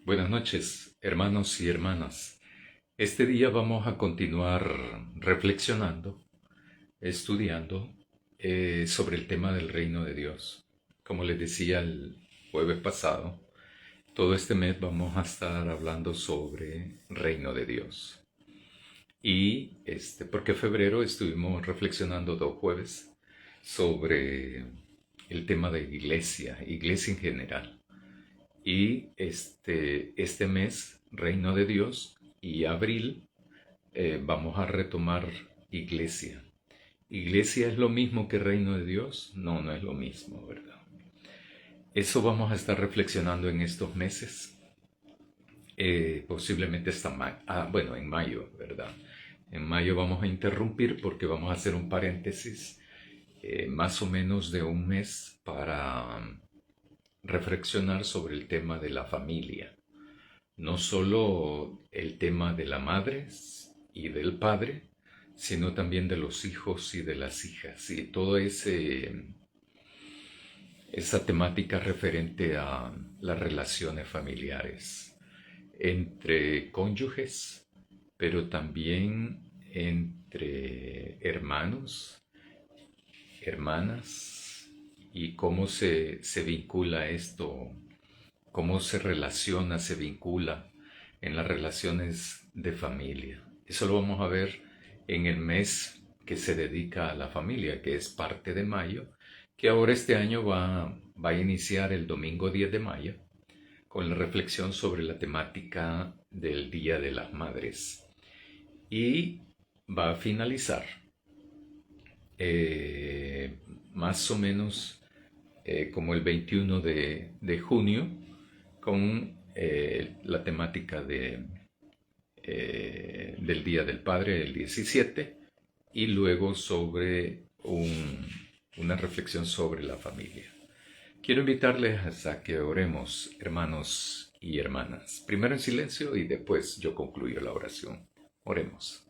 Buenas noches, hermanos y hermanas. Este día vamos a continuar reflexionando, estudiando sobre el tema del reino de Dios. Como les decía el jueves pasado, todo este mes vamos a estar hablando sobre reino de Dios. Y porque en febrero estuvimos reflexionando 2 jueves sobre el tema de iglesia, iglesia en general. Y este mes, Reino de Dios, y abril, vamos a retomar iglesia. ¿Iglesia es lo mismo que Reino de Dios? No, no es lo mismo, ¿verdad? Eso vamos a estar reflexionando en estos meses, posiblemente hasta bueno, en mayo, ¿verdad? En mayo vamos a interrumpir porque vamos a hacer un paréntesis más o menos de un mes para reflexionar sobre el tema de la familia. No solo el tema de la madre y del padre, sino también de los hijos y de las hijas, y toda esa temática referente a las relaciones familiares entre cónyuges, pero también entre hermanos, hermanas, y cómo se vincula esto, cómo se relaciona, se vincula en las relaciones de familia. Eso lo vamos a ver en el mes que se dedica a la familia, que es parte de mayo, que ahora este año va a iniciar el domingo 10 de mayo con la reflexión sobre la temática del Día de las Madres. Y va a finalizar eh, más o menos como el 21 de junio con la temática del Día del Padre, el 17, y luego sobre una reflexión sobre la familia. Quiero invitarles a que oremos, hermanos y hermanas, primero en silencio y después yo concluyo la oración. Oremos.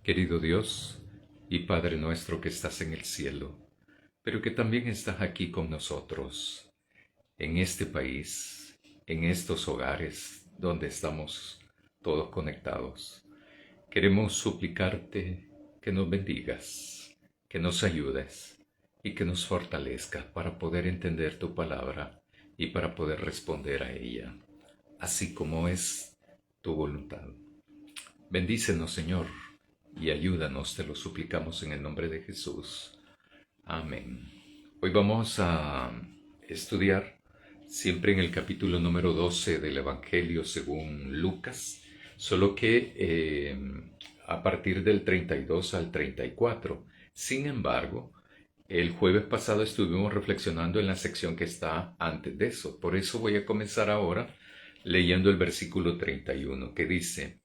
Querido Dios y Padre nuestro que estás en el cielo, pero que también estás aquí con nosotros, en este país, en estos hogares donde estamos todos conectados. Queremos suplicarte que nos bendigas, que nos ayudes y que nos fortalezcas para poder entender tu palabra y para poder responder a ella, así como es tu voluntad. Bendícenos, Señor, y ayúdanos, te lo suplicamos en el nombre de Jesús. Amén. Hoy vamos a estudiar siempre en el capítulo número 12 del Evangelio según Lucas, solo que a partir del 32 al 34. Sin embargo, el jueves pasado estuvimos reflexionando en la sección que está antes de eso. Por eso voy a comenzar ahora leyendo el versículo 31 que dice: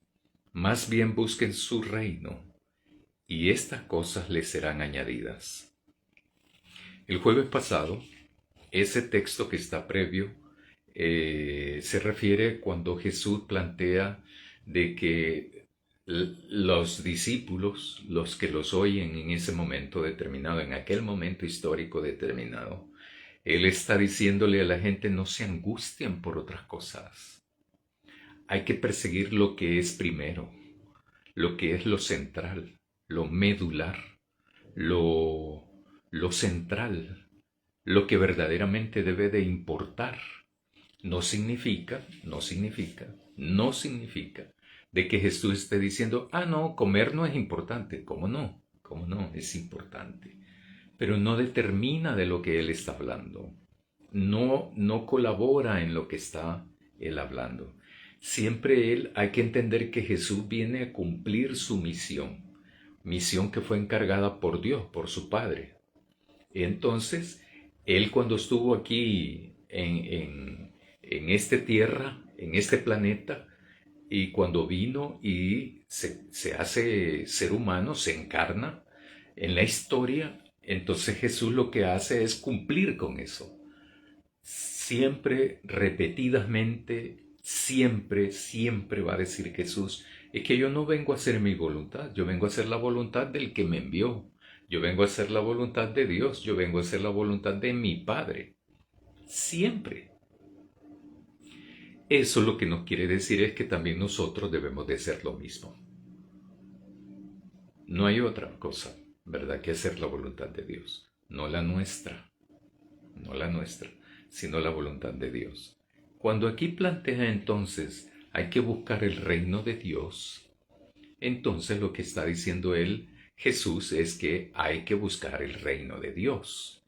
Más bien busquen su reino, y estas cosas les serán añadidas. El jueves pasado, ese texto que está previo se refiere cuando Jesús plantea de que los discípulos, los que los oyen en ese momento determinado, en aquel momento histórico determinado, Él está diciéndole a la gente: no se angustien por otras cosas. Hay que perseguir lo que es primero, lo que es lo central, lo medular, lo, lo central, lo que verdaderamente debe de importar. No significa de que Jesús esté diciendo: no, comer no es importante. ¿Cómo no? ¿Cómo no? Es importante. Pero no determina de lo que Él está hablando. No colabora en lo que está Él hablando. Siempre hay que entender que Jesús viene a cumplir su misión que fue encargada por Dios, por su Padre. Entonces, Él cuando estuvo aquí en esta tierra, en este planeta, y cuando vino y se hace ser humano, se encarna en la historia, entonces Jesús lo que hace es cumplir con eso. siempre, repetidamente, siempre, siempre va a decir Jesús, es que yo no vengo a hacer mi voluntad, yo vengo a hacer la voluntad del que me envió. Yo vengo a hacer la voluntad de Dios, yo vengo a hacer la voluntad de mi Padre. Siempre. Eso lo que nos quiere decir es que también nosotros debemos de hacer lo mismo. No hay otra cosa, ¿verdad?, que hacer la voluntad de Dios. No la nuestra, sino la voluntad de Dios. Cuando aquí plantea entonces, hay que buscar el reino de Dios, entonces lo que está diciendo Jesús, es que hay que buscar el reino de Dios.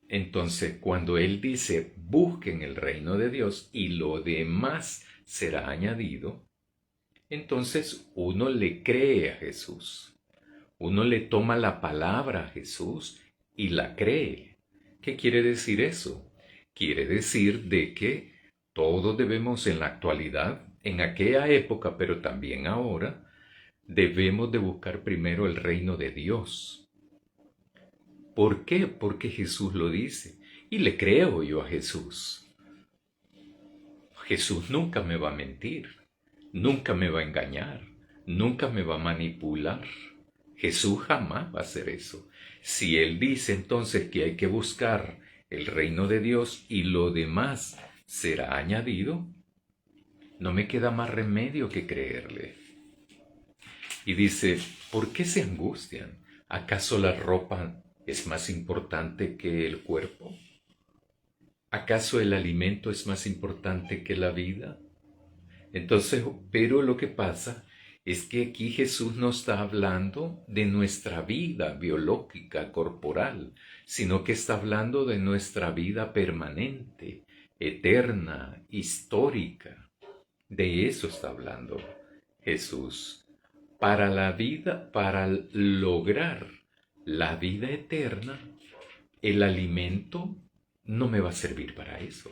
Entonces, cuando Él dice, busquen el reino de Dios y lo demás será añadido, entonces uno le cree a Jesús. Uno le toma la palabra a Jesús y la cree. ¿Qué quiere decir eso? Quiere decir de que todos debemos en la actualidad, en aquella época, pero también ahora, debemos de buscar primero el reino de Dios. ¿Por qué? Porque Jesús lo dice. Y le creo yo a Jesús. Jesús nunca me va a mentir, nunca me va a engañar, nunca me va a manipular. Jesús jamás va a hacer eso. Si Él dice entonces que hay que buscar el reino de Dios y lo demás será añadido, no me queda más remedio que creerle. Y dice, ¿por qué se angustian? ¿Acaso la ropa es más importante que el cuerpo? ¿Acaso el alimento es más importante que la vida? Entonces, pero lo que pasa es que aquí Jesús no está hablando de nuestra vida biológica, corporal, sino que está hablando de nuestra vida permanente, eterna, histórica. De eso está hablando Jesús. Para la vida, para lograr la vida eterna, el alimento no me va a servir para eso.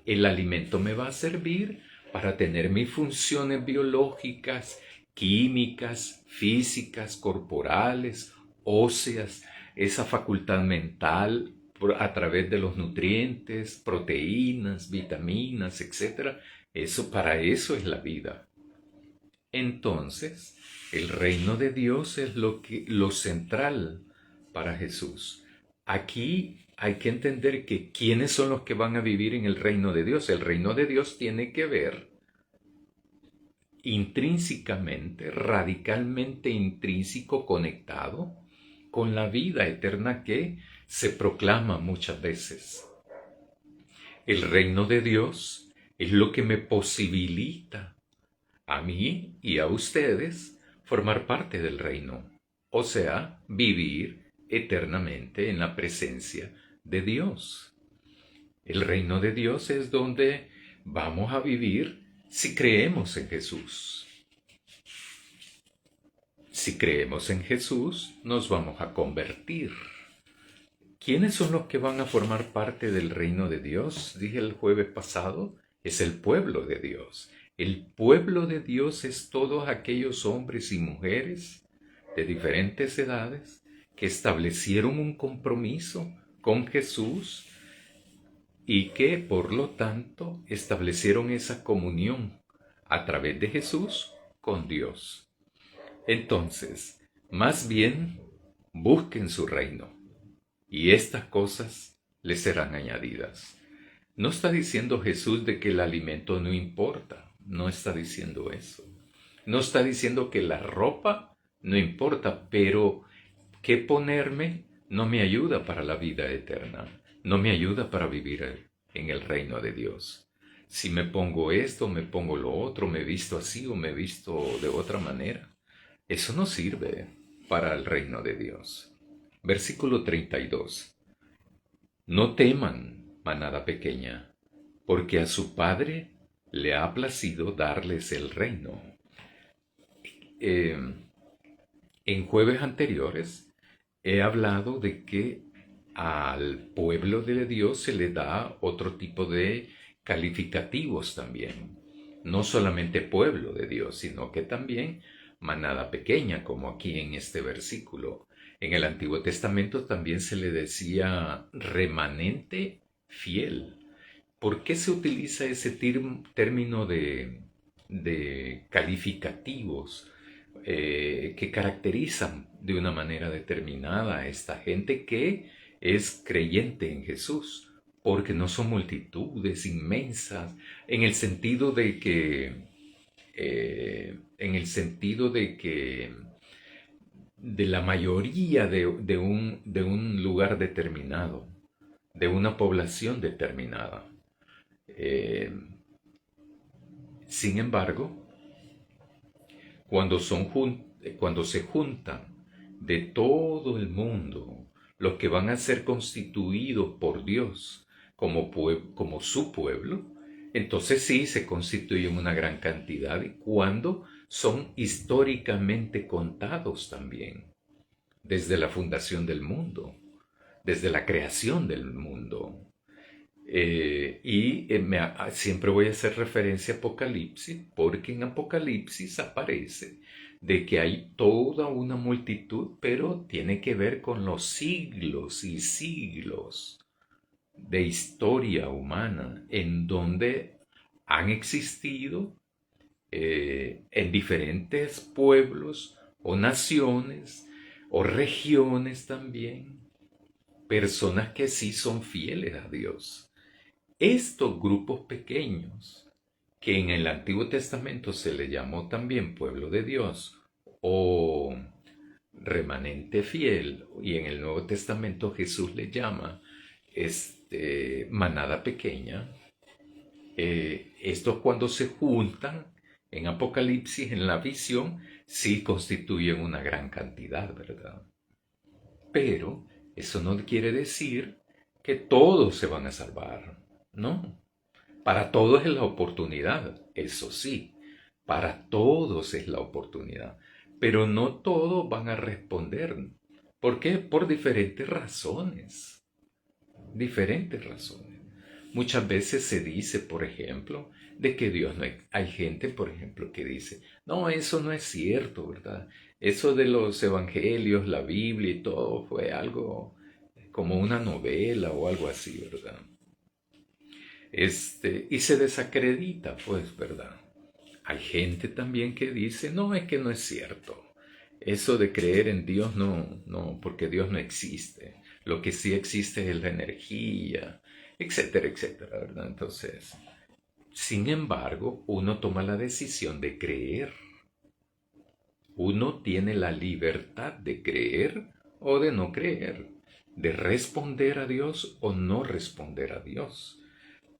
El alimento me va a servir para tener mis funciones biológicas, químicas, físicas, corporales, óseas, esa facultad mental a través de los nutrientes, proteínas, vitaminas, etc. Para eso es la vida. Entonces, el reino de Dios es lo central para Jesús. Aquí hay que entender que ¿quiénes son los que van a vivir en el reino de Dios? El reino de Dios tiene que ver intrínsecamente, radicalmente intrínseco, conectado con la vida eterna que se proclama muchas veces. El reino de Dios es lo que me posibilita a mí y a ustedes formar parte del reino, o sea, vivir eternamente en la presencia de Dios. El reino de Dios es donde vamos a vivir si creemos en Jesús. Si creemos en Jesús, nos vamos a convertir. ¿Quiénes son los que van a formar parte del reino de Dios? Dije el jueves pasado, es el pueblo de Dios. El pueblo de Dios es todos aquellos hombres y mujeres de diferentes edades que establecieron un compromiso con Jesús y que, por lo tanto, establecieron esa comunión a través de Jesús con Dios. Entonces, más bien, busquen su reino y estas cosas les serán añadidas. No está diciendo Jesús de que el alimento no importa, no está diciendo eso. No está diciendo que la ropa no importa, pero ¿qué ponerme? No me ayuda para la vida eterna, no me ayuda para vivir en el reino de Dios. Si me pongo esto, me pongo lo otro, me visto así o me visto de otra manera, eso no sirve para el reino de Dios. Versículo 32. No teman, manada pequeña, porque a su Padre le ha placido darles el reino. En jueves anteriores he hablado de que al pueblo de Dios se le da otro tipo de calificativos también. No solamente pueblo de Dios, sino que también manada pequeña, como aquí en este versículo. En el Antiguo Testamento también se le decía remanente fiel. ¿Por qué se utiliza ese término de calificativos que caracterizan de una manera determinada a esta gente que es creyente en Jesús? Porque no son multitudes inmensas, en el sentido de que, de la mayoría de un lugar determinado, de una población determinada. Eh, Sin embargo, cuando se juntan de todo el mundo los que van a ser constituidos por Dios como su pueblo, entonces sí se constituyen una gran cantidad y cuando son históricamente contados también, desde la fundación del mundo, desde la creación del mundo. Siempre voy a hacer referencia a Apocalipsis, porque en Apocalipsis aparece de que hay toda una multitud, pero tiene que ver con los siglos y siglos de historia humana, en donde han existido en diferentes pueblos o naciones o regiones también, personas que sí son fieles a Dios. Estos grupos pequeños, que en el Antiguo Testamento se le llamó también pueblo de Dios o remanente fiel, y en el Nuevo Testamento Jesús le llama manada pequeña, estos cuando se juntan en Apocalipsis, en la visión, sí constituyen una gran cantidad, ¿verdad? Pero eso no quiere decir que todos se van a salvar, ¿no? Para todos es la oportunidad, eso sí, para todos es la oportunidad, pero no todos van a responder. ¿Por qué? Por diferentes razones, diferentes razones. Muchas veces se dice, por ejemplo, de que Dios no hay gente, por ejemplo, que dice, no, eso no es cierto, ¿verdad? Eso de los evangelios, la Biblia y todo fue algo como una novela o algo así, ¿verdad? Y se desacredita, pues, ¿verdad? Hay gente también que dice, no, es que no es cierto. Eso de creer en Dios no, no, porque Dios no existe. Lo que sí existe es la energía, etcétera, etcétera, ¿verdad? Entonces, sin embargo, uno toma la decisión de creer. Uno tiene la libertad de creer o de no creer, de responder a Dios o no responder a Dios.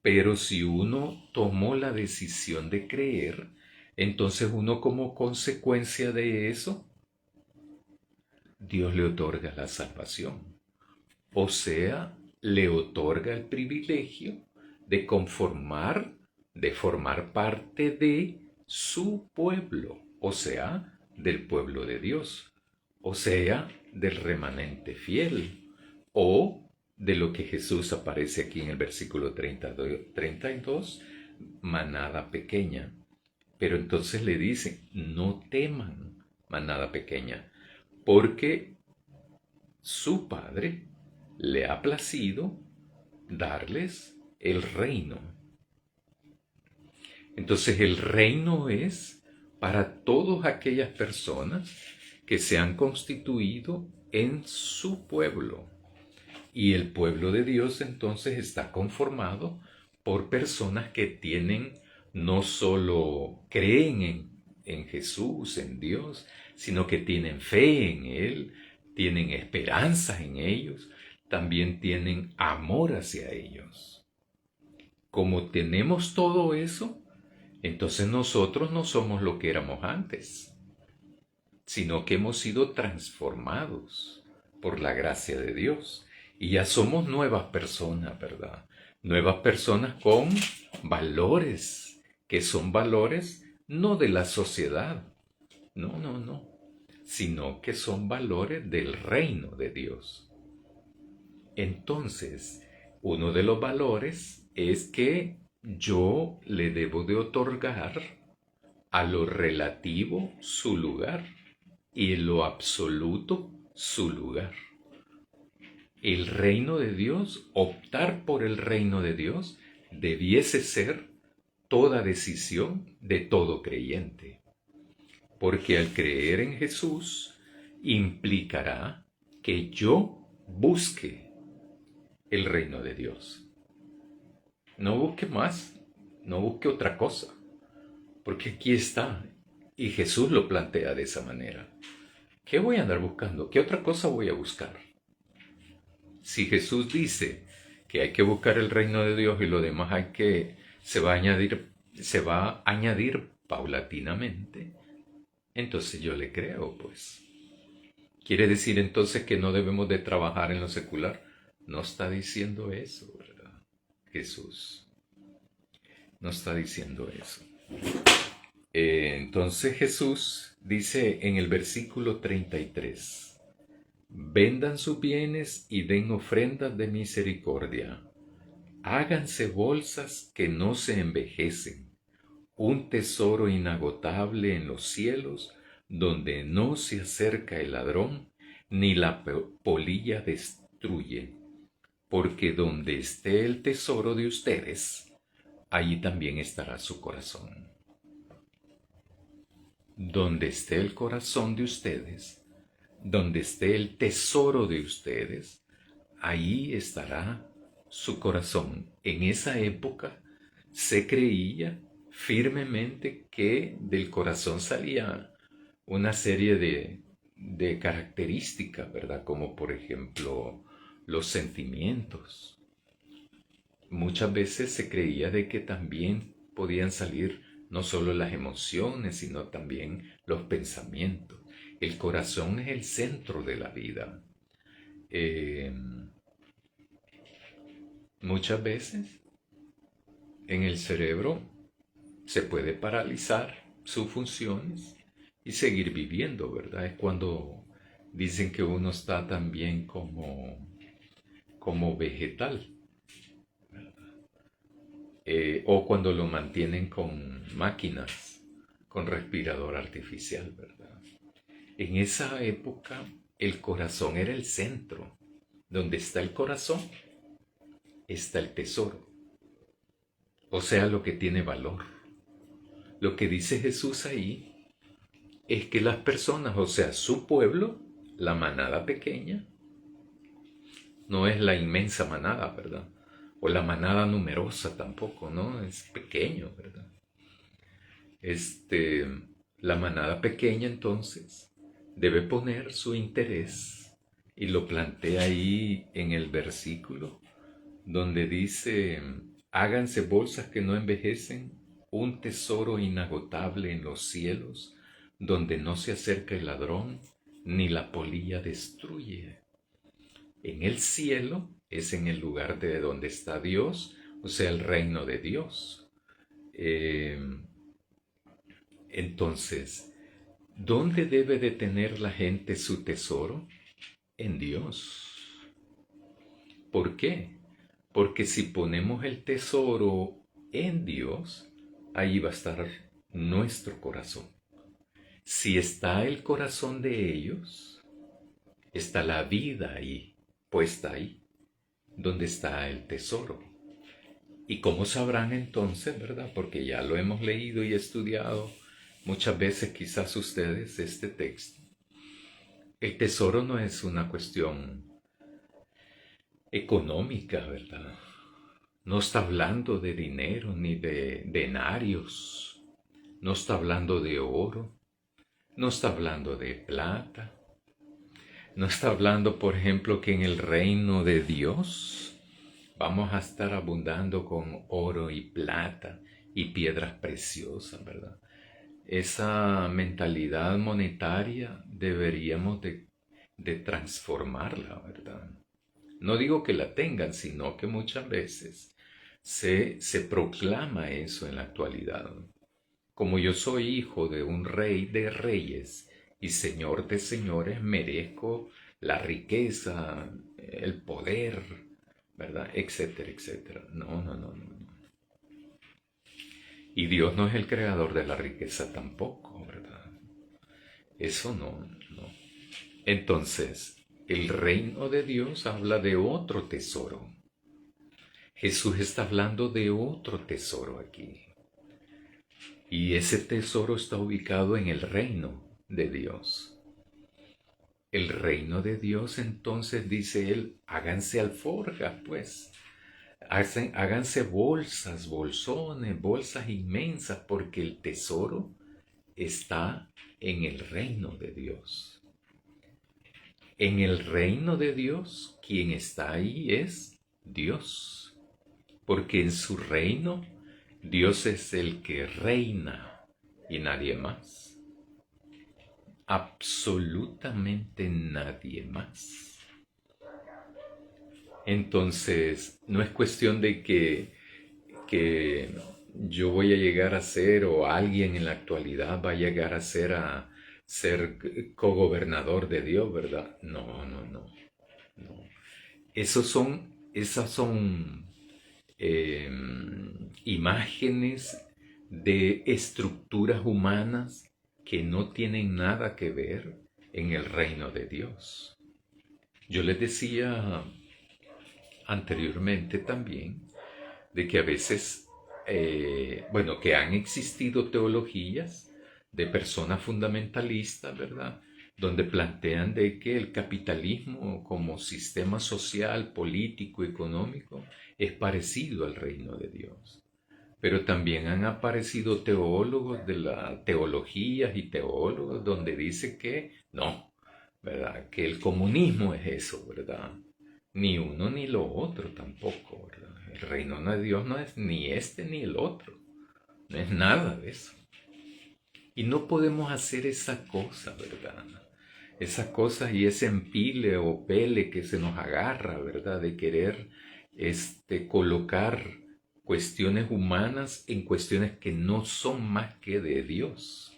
Pero si uno tomó la decisión de creer, entonces uno como consecuencia de eso, Dios le otorga la salvación. O sea, le otorga el privilegio de de formar parte de su pueblo, o sea, del pueblo de Dios, o sea, del remanente fiel, o de lo que Jesús aparece aquí en el versículo 32, manada pequeña. Pero entonces le dice, no teman, manada pequeña, porque su Padre le ha placido darles el reino. Entonces el reino es para todas aquellas personas que se han constituido en su pueblo. Y el pueblo de Dios entonces está conformado por personas que tienen, no solo creen en Jesús, en Dios, sino que tienen fe en Él, tienen esperanza en ellos, también tienen amor hacia ellos. Como tenemos todo eso, entonces nosotros no somos lo que éramos antes, sino que hemos sido transformados por la gracia de Dios. Y ya somos nuevas personas, ¿verdad? Nuevas personas con valores, que son valores no de la sociedad, no, no, no, sino que son valores del reino de Dios. Entonces, uno de los valores es que yo le debo de otorgar a lo relativo su lugar y en lo absoluto su lugar. El reino de Dios, optar por el reino de Dios, debiese ser toda decisión de todo creyente. Porque al creer en Jesús implicará que yo busque el reino de Dios. No busque más, no busque otra cosa, porque aquí está. Y Jesús lo plantea de esa manera. ¿Qué voy a andar buscando? ¿Qué otra cosa voy a buscar? Si Jesús dice que hay que buscar el reino de Dios y lo demás se va a añadir paulatinamente, entonces yo le creo, pues. ¿Quiere decir entonces que no debemos de trabajar en lo secular? No está diciendo eso, ¿verdad? Jesús no está diciendo eso. Entonces Jesús dice en el versículo 33, vendan sus bienes y den ofrendas de misericordia. Háganse bolsas que no se envejecen, un tesoro inagotable en los cielos, donde no se acerca el ladrón, ni la polilla destruye. Porque donde esté el tesoro de ustedes, allí también estará su corazón. Donde esté el corazón de ustedes, donde esté el tesoro de ustedes, ahí estará su corazón. En esa época se creía firmemente que del corazón salía una serie de características, ¿verdad? Como por ejemplo los sentimientos. Muchas veces se creía de que también podían salir no solo las emociones, sino también los pensamientos. El corazón es el centro de la vida. Muchas veces en el cerebro se puede paralizar sus funciones y seguir viviendo, ¿verdad? Es cuando dicen que uno está también como vegetal, o cuando lo mantienen con máquinas, con respirador artificial, ¿verdad? En esa época el corazón era el centro. Donde está el corazón, está el tesoro. O sea, lo que tiene valor. Lo que dice Jesús ahí es que las personas, o sea, su pueblo, la manada pequeña, no es la inmensa manada, ¿verdad? O la manada numerosa tampoco, ¿no? Es pequeño, ¿verdad? La manada pequeña entonces debe poner su interés y lo plantea ahí en el versículo donde dice, háganse bolsas que no envejecen, un tesoro inagotable en los cielos, donde no se acerca el ladrón, ni la polilla destruye. En el cielo es en el lugar de donde está Dios, o sea, el reino de Dios. Entonces, ¿dónde debe de tener la gente su tesoro? En Dios. ¿Por qué? Porque si ponemos el tesoro en Dios, ahí va a estar nuestro corazón. Si está el corazón de ellos, está la vida ahí, puesta ahí, donde está el tesoro. ¿Y cómo sabrán entonces, verdad? Porque ya lo hemos leído y estudiado muchas veces quizás ustedes este texto. El tesoro no es una cuestión económica, ¿verdad? No está hablando de dinero ni de denarios. No está hablando de oro. No está hablando de plata. No está hablando, por ejemplo, que en el reino de Dios vamos a estar abundando con oro y plata y piedras preciosas, ¿verdad? Esa mentalidad monetaria deberíamos de transformarla, ¿verdad? No digo que la tengan, sino que muchas veces se proclama eso en la actualidad. Como yo soy hijo de un rey de reyes y señor de señores, merezco la riqueza, el poder, ¿verdad? Etcétera, etcétera. No, no, no, no. Y Dios no es el creador de la riqueza tampoco, ¿verdad? Eso no, no. Entonces, el reino de Dios habla de otro tesoro. Jesús está hablando de otro tesoro aquí. Y ese tesoro está ubicado en el reino de Dios. El reino de Dios, entonces, dice él, háganse alforjas, pues. Háganse bolsas, bolsones, bolsas inmensas, porque el tesoro está en el reino de Dios. En el reino de Dios, quien está ahí es Dios, porque en su reino Dios es el que reina y nadie más. Absolutamente nadie más. Entonces, no es cuestión de que yo voy a llegar a ser o alguien en la actualidad va a llegar a ser cogobernador de Dios, ¿verdad? No, no, no, no. Esas son eh, imágenes de estructuras humanas que no tienen nada que ver en el reino de Dios. Yo les decía anteriormente también de que a veces, bueno, que han existido teologías de personas fundamentalistas, ¿verdad? Donde plantean de que el capitalismo como sistema social, político, económico es parecido al reino de Dios. Pero también han aparecido teólogos de la teologías y teólogos donde dice que no, ¿verdad? Que el comunismo es eso, ¿verdad? Ni uno ni lo otro tampoco, ¿verdad? El reino de Dios no es ni este ni el otro, no es nada de eso. Y no podemos hacer esa cosa, ¿verdad? Esa cosa y ese empile o pele que se nos agarra, ¿verdad? De querer colocar cuestiones humanas en cuestiones que no son más que de Dios.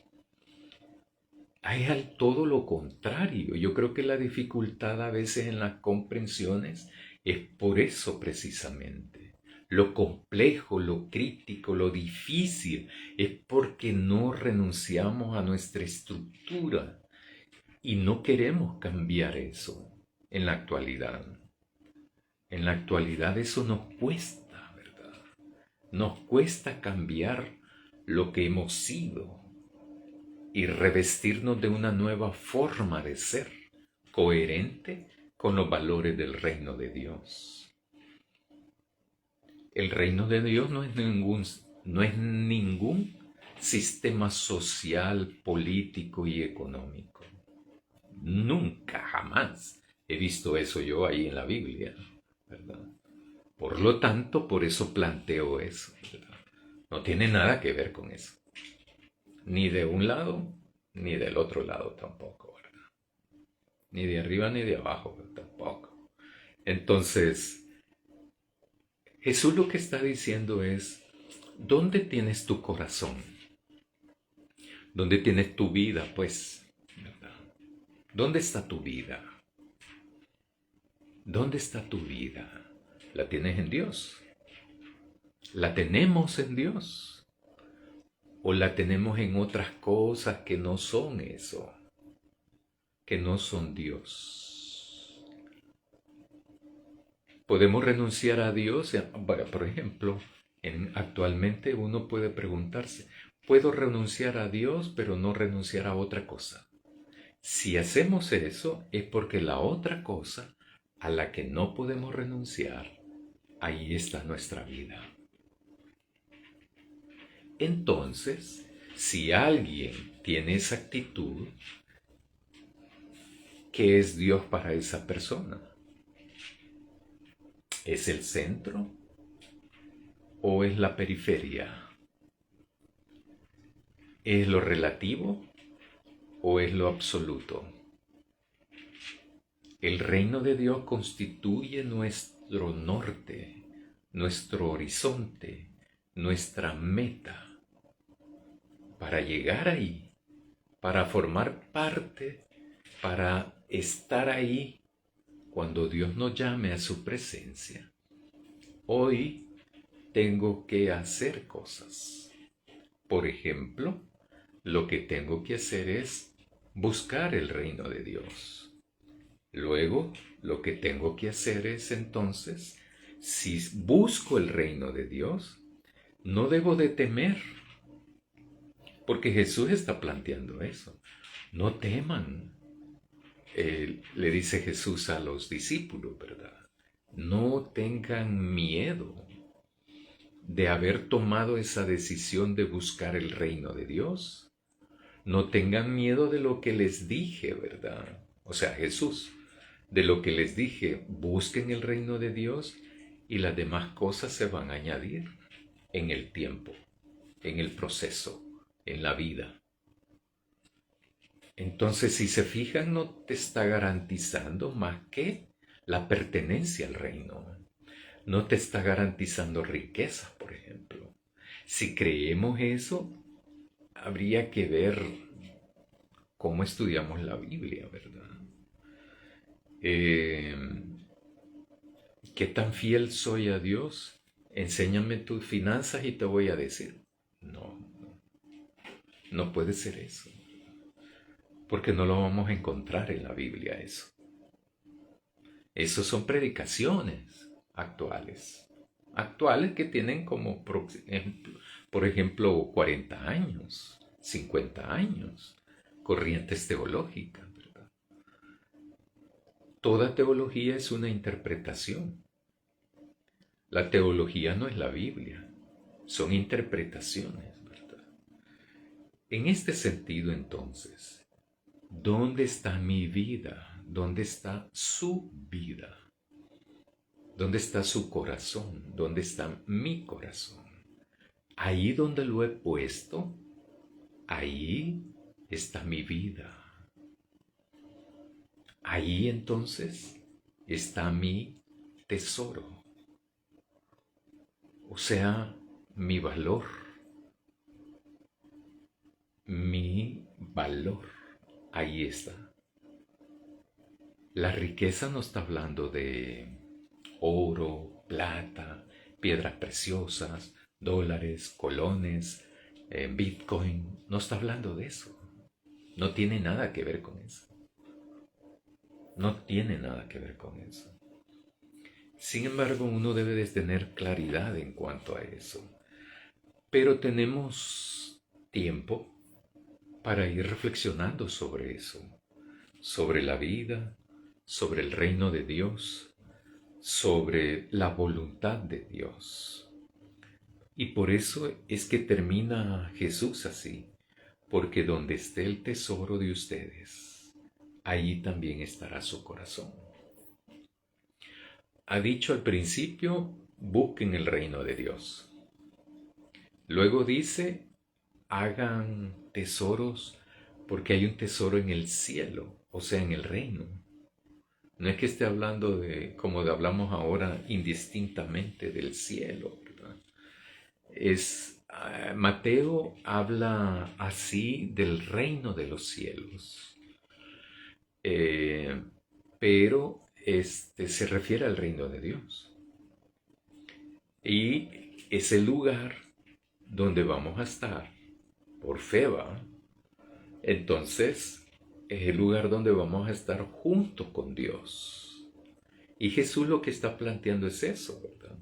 Es al todo lo contrario. Yo creo que la dificultad a veces en las comprensiones es por eso precisamente. Lo complejo, lo crítico, lo difícil es porque no renunciamos a nuestra estructura y no queremos cambiar eso en la actualidad. En la actualidad eso nos cuesta, ¿verdad? Nos cuesta cambiar lo que hemos sido y revestirnos de una nueva forma de ser, coherente con los valores del reino de Dios. El reino de Dios no es ningún sistema social, político y económico. Nunca, jamás he visto eso yo ahí en la Biblia, ¿verdad? Por lo tanto, por eso planteo eso, ¿verdad? No tiene nada que ver con eso. Ni de un lado, ni del otro lado tampoco, ¿verdad? Ni de arriba ni de abajo, tampoco. Entonces, Jesús lo que está diciendo es, ¿dónde tienes tu corazón? ¿Dónde tienes tu vida, pues? ¿Verdad? ¿Dónde está tu vida? ¿Dónde está tu vida? ¿La tienes en Dios? ¿La tenemos en Dios? ¿O la tenemos en otras cosas que no son eso? Que no son Dios. Podemos renunciar a Dios. Bueno, por ejemplo, actualmente uno puede preguntarse, ¿puedo renunciar a Dios pero no renunciar a otra cosa? Si hacemos eso es porque la otra cosa a la que no podemos renunciar, ahí está nuestra vida. Entonces, si alguien tiene esa actitud, ¿qué es Dios para esa persona? ¿Es el centro o es la periferia? ¿Es lo relativo o es lo absoluto? El reino de Dios constituye nuestro norte, nuestro horizonte, nuestra meta. Para llegar ahí, para formar parte, para estar ahí cuando Dios nos llame a su presencia. Hoy tengo que hacer cosas. Por ejemplo, lo que tengo que hacer es buscar el reino de Dios. Luego, lo que tengo que hacer es entonces, si busco el reino de Dios, no debo de temer, porque Jesús está planteando eso. No teman, le dice Jesús a los discípulos, ¿verdad? No tengan miedo de haber tomado esa decisión de buscar el reino de Dios. No tengan miedo de lo que les dije, ¿verdad? O sea, Jesús, de lo que les dije, busquen el reino de Dios y las demás cosas se van a añadir en el tiempo, en el proceso, en la vida. Entonces, si se fijan, no te está garantizando más que la pertenencia al reino. No te está garantizando riquezas, por ejemplo. Si creemos eso, habría que ver cómo estudiamos la Biblia, ¿verdad? Eh, ¿Qué tan fiel soy a Dios? Enséñame tus finanzas y te voy a decir. No, no puede ser eso. Porque no lo vamos a encontrar en la Biblia eso. Esos son predicaciones actuales. Actuales que tienen como, por ejemplo, 40 años, 50 años, corrientes teológicas, ¿verdad? Toda teología es una interpretación. La teología no es la Biblia, son interpretaciones, ¿verdad? En este sentido, entonces, ¿dónde está mi vida? ¿Dónde está su vida? ¿Dónde está su corazón? ¿Dónde está mi corazón? Ahí donde lo he puesto, ahí está mi vida. Ahí entonces está mi tesoro. O sea, mi valor. Mi valor. Ahí está. La riqueza no está hablando de oro, plata, piedras preciosas, dólares, colones, Bitcoin. No está hablando de eso. No tiene nada que ver con eso. No tiene nada que ver con eso. Sin embargo, uno debe de tener claridad en cuanto a eso. Pero tenemos tiempo para ir reflexionando sobre eso, sobre la vida, sobre el reino de Dios, sobre la voluntad de Dios. Y por eso es que termina Jesús así, porque donde esté el tesoro de ustedes, allí también estará su corazón. Ha dicho al principio, busquen el reino de Dios. Luego dice, hagan tesoros porque hay un tesoro en el cielo, o sea, en el reino. No es que esté hablando de, como hablamos ahora, indistintamente del cielo, ¿verdad? Mateo habla así del reino de los cielos, eh, pero se refiere al reino de Dios. Y es el lugar donde vamos a estar por fe, ¿va? Entonces, es el lugar donde vamos a estar junto con Dios. Y Jesús lo que está planteando es eso, ¿verdad?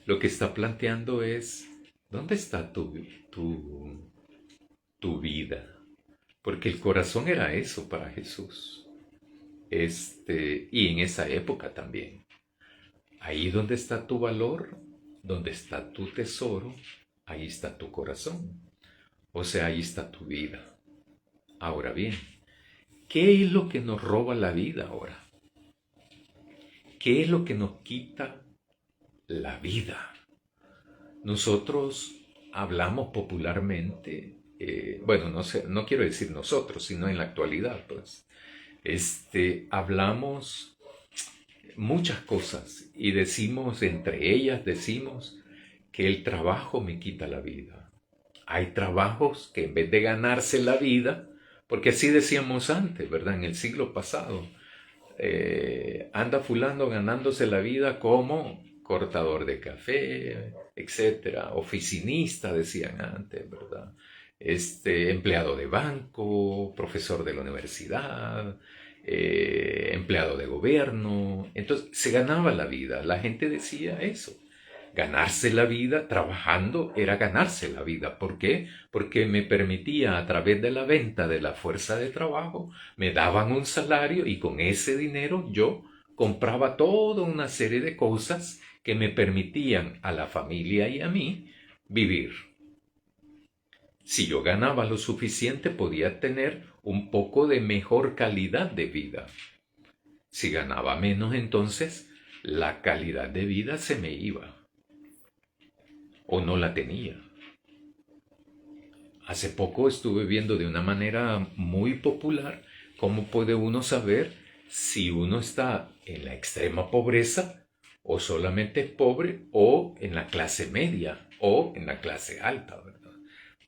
Lo que está planteando es, ¿dónde está tu vida? Porque el corazón era eso para Jesús. Y en esa época también. Ahí donde está tu valor, donde está tu tesoro, ahí está tu corazón. O sea, ahí está tu vida. Ahora bien, ¿qué es lo que nos roba la vida ahora? ¿Qué es lo que nos quita la vida? Nosotros hablamos popularmente, bueno, no sé, no quiero decir nosotros, sino en la actualidad, pues, hablamos muchas cosas y decimos, entre ellas decimos que el trabajo me quita la vida. Hay trabajos que en vez de ganarse la vida, porque así decíamos antes, ¿verdad? En el siglo pasado, anda fulano ganándose la vida como cortador de café, etcétera, oficinista, decían antes, ¿verdad? Empleado de banco, profesor de la universidad, empleado de gobierno. Entonces se ganaba la vida. La gente decía eso. Ganarse la vida trabajando era ganarse la vida. ¿Por qué? Porque me permitía a través de la venta de la fuerza de trabajo, me daban un salario y con ese dinero yo compraba toda una serie de cosas que me permitían a la familia y a mí vivir. Si yo ganaba lo suficiente podía tener un poco de mejor calidad de vida. Si ganaba menos, entonces la calidad de vida se me iba o no la tenía. Hace poco estuve viendo de una manera muy popular cómo puede uno saber si uno está en la extrema pobreza o solamente es pobre o en la clase media o en la clase alta, ¿verdad?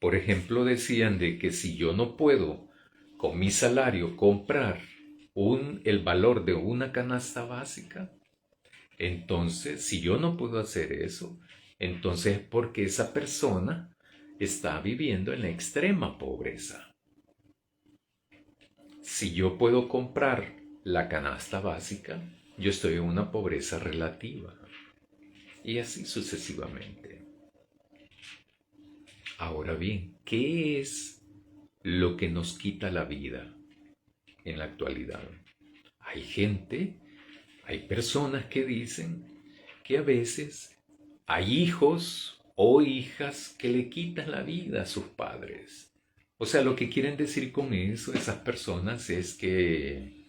Por ejemplo, decían de que si yo no puedo con mi salario comprar el valor de una canasta básica, entonces si yo no puedo hacer eso, entonces es porque esa persona está viviendo en la extrema pobreza. Si yo puedo comprar la canasta básica, yo estoy en una pobreza relativa. Y así sucesivamente. Ahora bien, ¿qué es lo que nos quita la vida en la actualidad? Hay gente, hay personas que dicen que a veces hay hijos o hijas que le quitan la vida a sus padres. O sea, lo que quieren decir con eso esas personas es que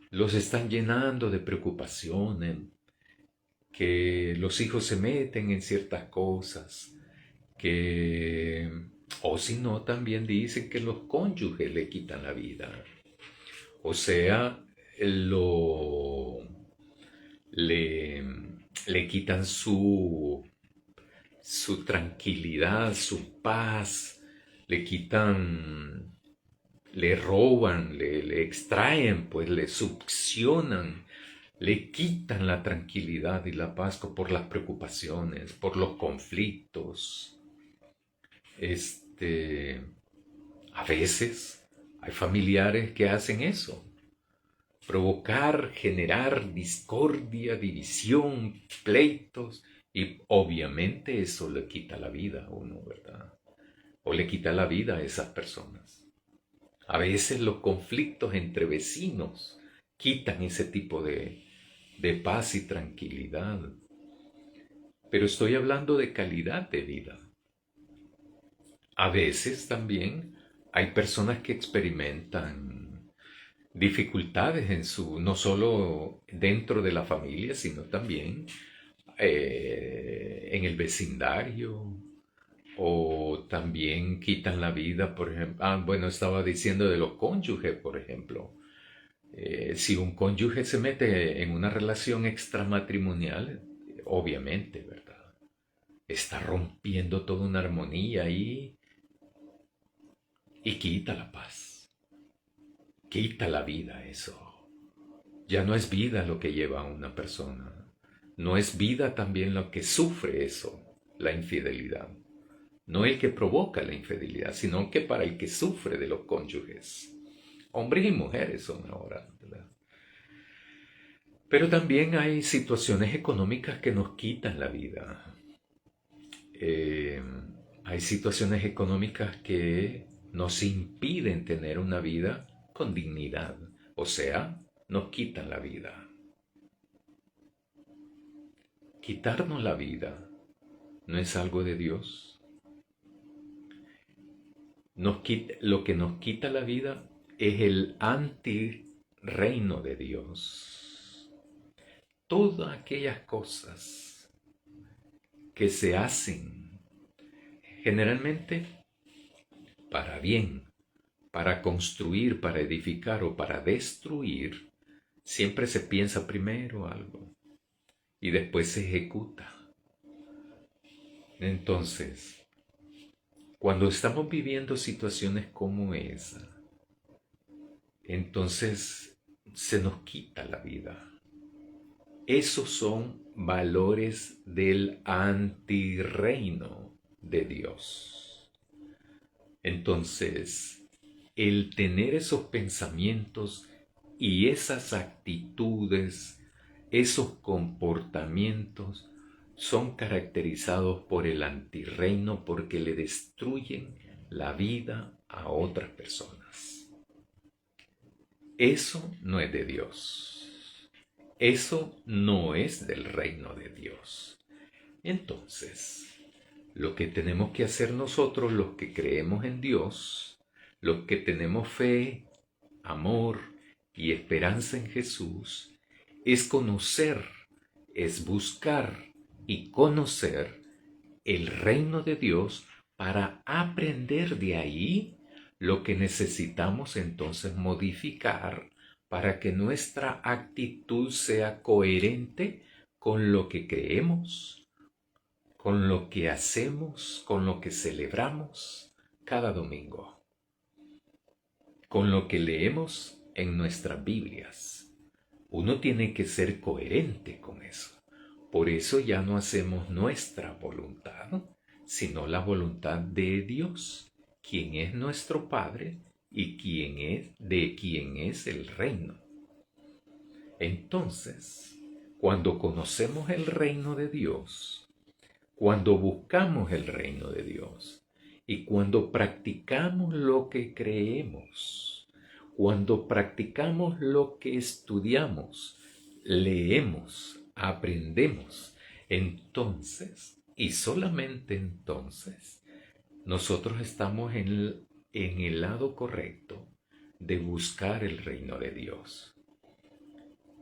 los están llenando de preocupaciones, que los hijos se meten en ciertas cosas, que, o si no, también dicen que los cónyuges le quitan la vida. O sea, lo, le, le quitan su tranquilidad, su paz, le quitan, le roban, le extraen, pues le succionan, le quitan la tranquilidad y la paz por las preocupaciones, por los conflictos. Este, a veces hay familiares que hacen eso, provocar, generar discordia, división, pleitos, y obviamente eso le quita la vida a uno, ¿verdad? O le quita la vida a esas personas. A veces los conflictos entre vecinos quitan ese tipo de paz y tranquilidad. Pero estoy hablando de calidad de vida. A veces también hay personas que experimentan dificultades no solo dentro de la familia, sino también en el vecindario, o también quitan la vida, por ejemplo. Bueno, estaba diciendo de los cónyuges, por ejemplo. Si un cónyuge se mete en una relación extramatrimonial, obviamente, ¿verdad? Está rompiendo toda una armonía y quita la paz, quita la vida eso. Ya no es vida lo que lleva a una persona. No es vida también lo que sufre eso, la infidelidad. No el que provoca la infidelidad, sino que para el que sufre de los cónyuges. Hombres y mujeres son ahora, ¿verdad? Pero también hay situaciones económicas que nos quitan la vida. Eh, Hay situaciones económicas que nos impiden tener una vida con dignidad. O sea, nos quitan la vida. Quitarnos la vida no es algo de Dios. Lo que nos quita la vida es el antirreino de Dios. Todas aquellas cosas que se hacen generalmente para bien, para construir, para edificar o para destruir, siempre se piensa primero algo y después se ejecuta. Entonces, cuando estamos viviendo situaciones como esa, entonces se nos quita la vida. Esos son valores del antirreino de Dios. Entonces, el tener esos pensamientos Y esas actitudes, esos comportamientos son caracterizados por el antirreino porque le destruyen la vida a otras personas. Eso no es de Dios. Eso no es del reino de Dios. Entonces, lo que tenemos que hacer nosotros, los que creemos en Dios, los que tenemos fe, amor y esperanza en Jesús, es conocer, es buscar y conocer el reino de Dios para aprender de ahí lo que necesitamos entonces modificar para que nuestra actitud sea coherente con lo que creemos, con lo que hacemos, con lo que celebramos cada domingo, con lo que leemos en nuestras Biblias. Uno tiene que ser coherente con eso. Por eso ya no hacemos nuestra voluntad, sino la voluntad de Dios, quien es nuestro Padre y de quien es el reino. Entonces, cuando conocemos el reino de Dios, cuando buscamos el reino de Dios y cuando practicamos lo que creemos, cuando practicamos lo que estudiamos, leemos, aprendemos, entonces, y solamente entonces, nosotros estamos en el lado correcto de buscar el reino de Dios.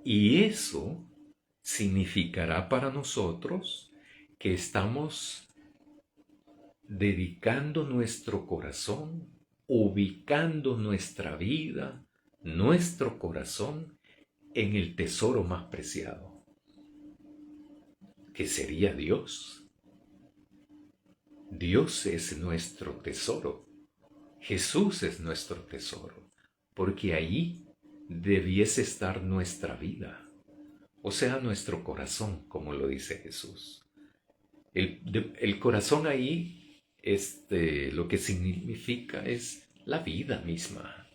Y eso significará para nosotros que estamos dedicando nuestro corazón, ubicando nuestra vida, nuestro corazón en el tesoro más preciado, que sería Dios. Dios es nuestro tesoro. Jesús es nuestro tesoro, porque ahí debiese estar nuestra vida, o sea, nuestro corazón, como lo dice Jesús. El corazón ahí, lo que significa es la vida misma.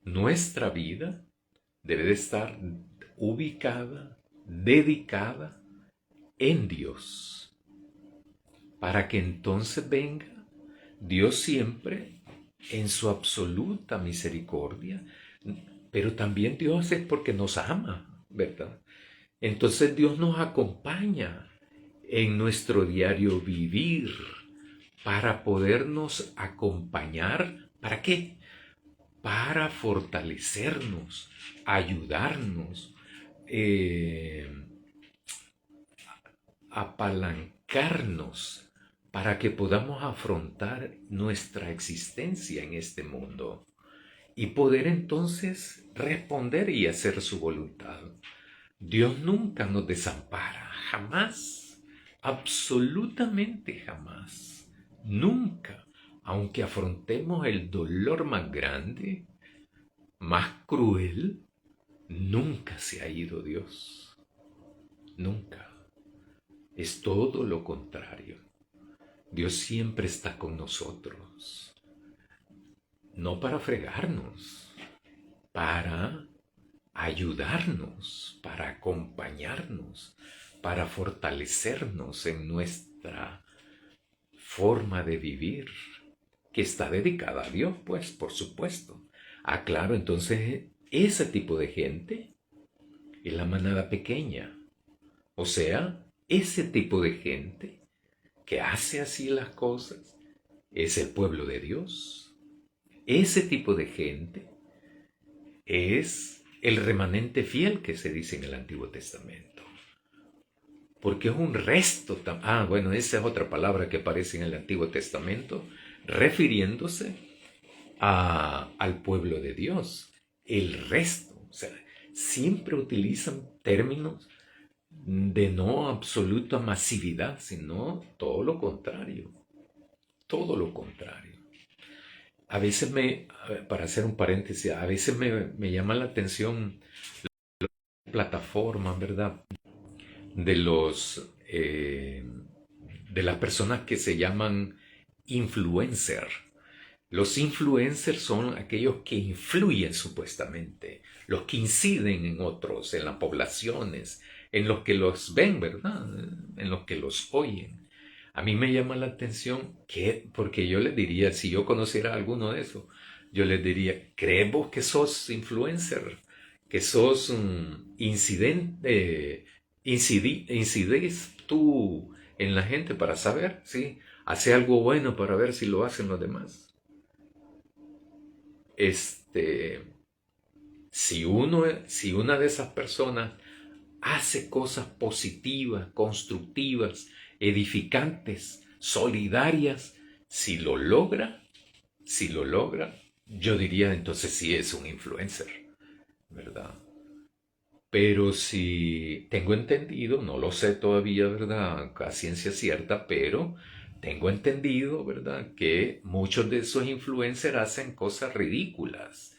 Nuestra vida debe de estar ubicada, dedicada en Dios, para que entonces venga Dios siempre en su absoluta misericordia, pero también Dios es porque nos ama, ¿verdad? Entonces Dios nos acompaña en nuestro diario vivir para podernos acompañar. ¿Para qué? Para fortalecernos, ayudarnos, apalancarnos para que podamos afrontar nuestra existencia en este mundo y poder entonces responder y hacer su voluntad. Dios nunca nos desampara, jamás, absolutamente jamás, nunca, aunque afrontemos el dolor más grande, más cruel, nunca se ha ido Dios, nunca. Es todo lo contrario. Dios siempre está con nosotros, no para fregarnos, para ayudarnos, para acompañarnos, para fortalecernos en nuestra forma de vivir, que está dedicada a Dios, pues, por supuesto. Ah, claro, entonces ese tipo de gente es la manada pequeña. O sea, ese tipo de gente que hace así las cosas es el pueblo de Dios. Ese tipo de gente es el remanente fiel que se dice en el Antiguo Testamento. Porque es un resto. Bueno, esa es otra palabra que aparece en el Antiguo Testamento, refiriéndose al pueblo de Dios. El resto. O sea, siempre utilizan términos de no absoluta masividad, sino todo lo contrario. Todo lo contrario. A veces para hacer un paréntesis, a veces me llama la atención plataformas, ¿verdad? De de las personas que se llaman influencer, Los influencers son aquellos que influyen supuestamente, los que inciden en otros, en las poblaciones, en los que los ven, ¿verdad? En los que los oyen. A mí me llama la atención que, porque yo les diría, si yo conociera a alguno de esos, yo les diría, ¿crees vos que sos influencer? ¿Que sos un incidente? ¿Incidís tú en la gente para saber? ¿Sí? Hace algo bueno para ver si lo hacen los demás. Este, si una de esas personas hace cosas positivas, constructivas, edificantes, solidarias, si lo logra, yo diría entonces sí es un influencer, ¿verdad? Pero si tengo entendido, no lo sé todavía, ¿verdad? A ciencia cierta, pero tengo entendido, ¿verdad? Que muchos de esos influencers hacen cosas ridículas.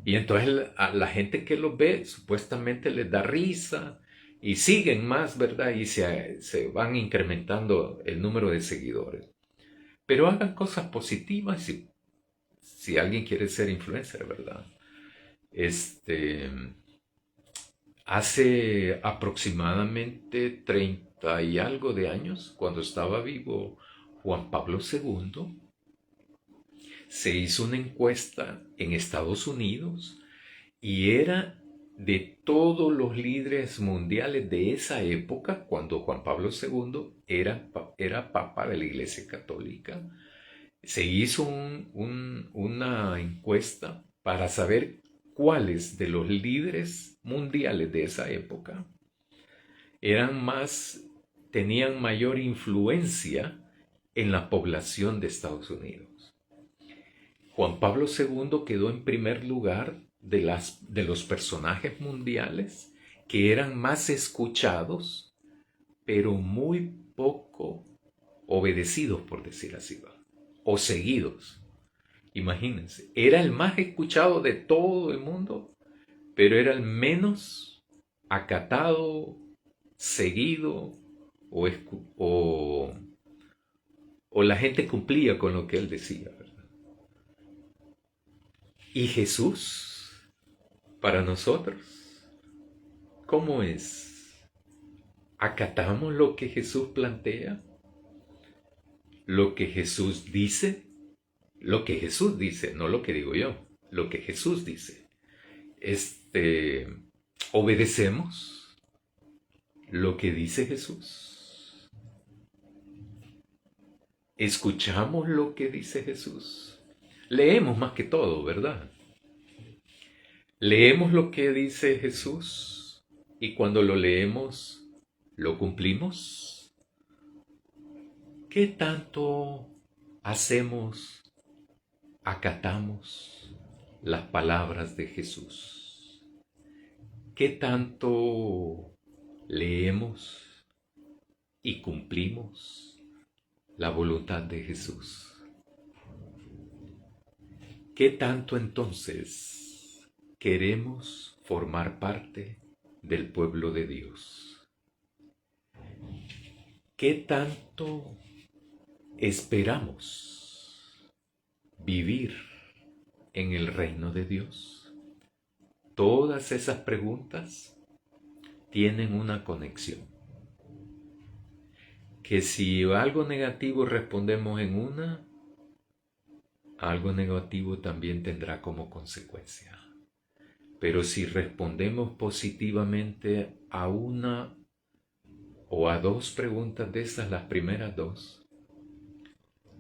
Y entonces a la gente que los ve supuestamente les da risa y siguen más, ¿verdad? Y se van incrementando el número de seguidores. Pero hagan cosas positivas si alguien quiere ser influencer, ¿verdad? Este, hace aproximadamente 30 y algo de años, cuando estaba vivo Juan Pablo II, se hizo una encuesta en Estados Unidos y era de todos los líderes mundiales de esa época, cuando Juan Pablo II era papa de la Iglesia Católica. Se hizo una encuesta para saber cuáles de los líderes mundiales de esa época eran más, tenían mayor influencia en la población de Estados Unidos. Juan Pablo II quedó en primer lugar de los personajes mundiales que eran más escuchados, pero muy poco obedecidos, por decir así, o seguidos. Imagínense, era el más escuchado de todo el mundo, pero era el menos acatado, seguido, o, o la gente cumplía con lo que él decía, ¿verdad? Y Jesús, para nosotros, ¿cómo es? ¿Acatamos lo que Jesús plantea? ¿Lo que Jesús dice? Lo que Jesús dice, no lo que digo yo, lo que Jesús dice. ¿Obedecemos lo que dice Jesús? ¿Escuchamos lo que dice Jesús? Leemos más que todo, ¿verdad? Leemos lo que dice Jesús y cuando lo leemos, ¿lo cumplimos? ¿Qué tanto hacemos, acatamos las palabras de Jesús? ¿Qué tanto leemos y cumplimos la voluntad de Jesús? ¿Qué tanto entonces queremos formar parte del pueblo de Dios? ¿Qué tanto esperamos vivir en el reino de Dios? Todas esas preguntas tienen una conexión. Que si algo negativo respondemos en una, algo negativo también tendrá como consecuencia. Pero si respondemos positivamente a una o a dos preguntas de esas, las primeras dos,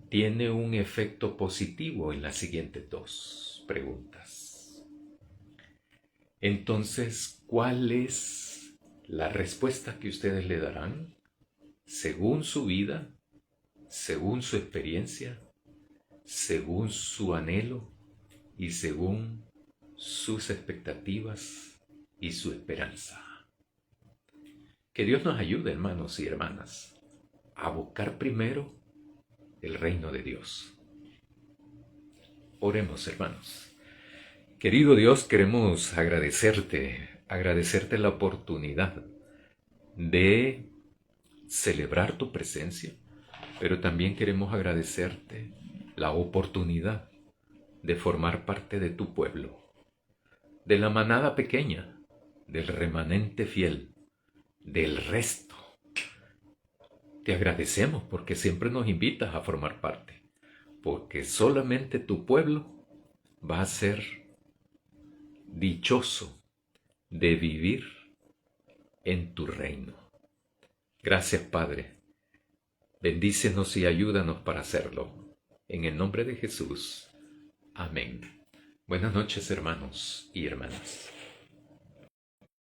tiene un efecto positivo en las siguientes dos preguntas. Entonces, ¿cuál es la respuesta que ustedes le darán según su vida, según su experiencia, según su anhelo y según sus expectativas y su esperanza? Que Dios nos ayude, hermanos y hermanas, a buscar primero el reino de Dios. Oremos, hermanos. Querido Dios, queremos agradecerte la oportunidad de celebrar tu presencia, pero también queremos agradecerte la oportunidad de formar parte de tu pueblo, de la manada pequeña, del remanente fiel, del resto. Te agradecemos porque siempre nos invitas a formar parte, porque solamente tu pueblo va a ser dichoso de vivir en tu reino. Gracias, Padre. Bendícenos y ayúdanos para hacerlo. En el nombre de Jesús. Amén. Buenas noches, hermanos y hermanas.